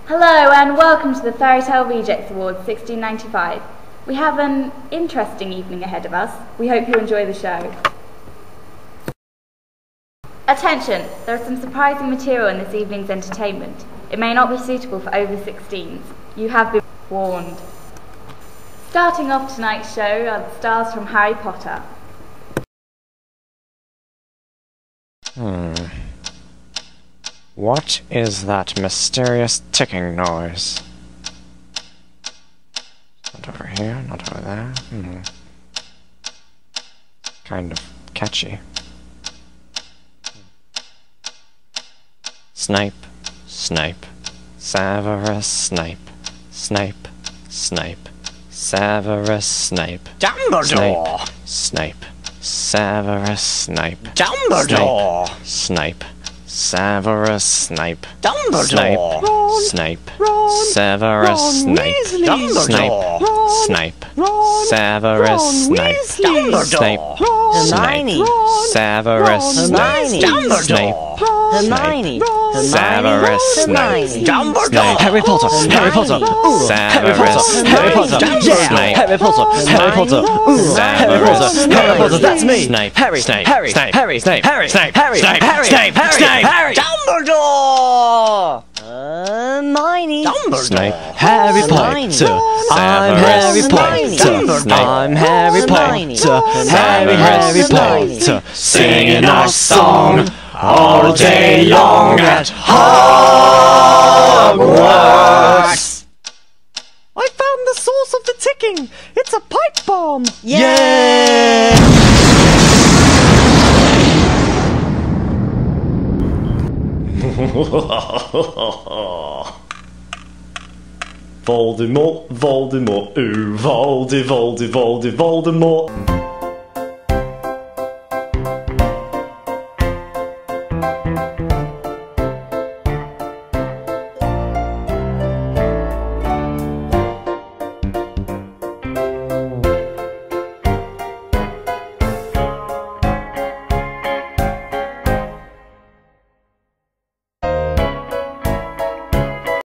Hello and welcome to the Fairy Tale Rejects Awards 1695. We have an interesting evening ahead of us. We hope you enjoy the show. Attention! There is some surprising material in this evening's entertainment. It may not be suitable for over 16s. You have been warned. Starting off tonight's show are the stars from Harry Potter. What is that mysterious ticking noise? Not over here, not over there. Kind of catchy. Snape, Snape, Severus Snape, Snape, Snape, Severus Snape. Dumbledore! Snape, Severus Snape. Dumbledore! Snape, Severus Snape. Dumbledore! Snape, Ron! Severus Ron Snape. Weasley! Snape, Ron! Snape, Ron! Severus Ron Snape. Weasley! Snape, Hermione! Severus Snape. Snape, Hermione! Severus Snape. Dumbledore! Harry Potter! Harry Potter! Severus Harry Potter! Snape. Harry Potter! Harry Potter! Harry Potter! Harry Potter! That's me! Snape. Harry! Snape. Harry! Snape. Harry! Snape. Harry! Snape. Harry! Snape. Harry! Snape. Harry! Snape. Dumbledore! Hermione! Snape. Harry Potter! I'm Harry Potter! I'm Harry Potter! Harry Potter! Singing our song all day long at Hogwarts. I found the source of the ticking! It's a pipe bomb! Yay! Voldemort, Voldemort, ooh, Voldemort.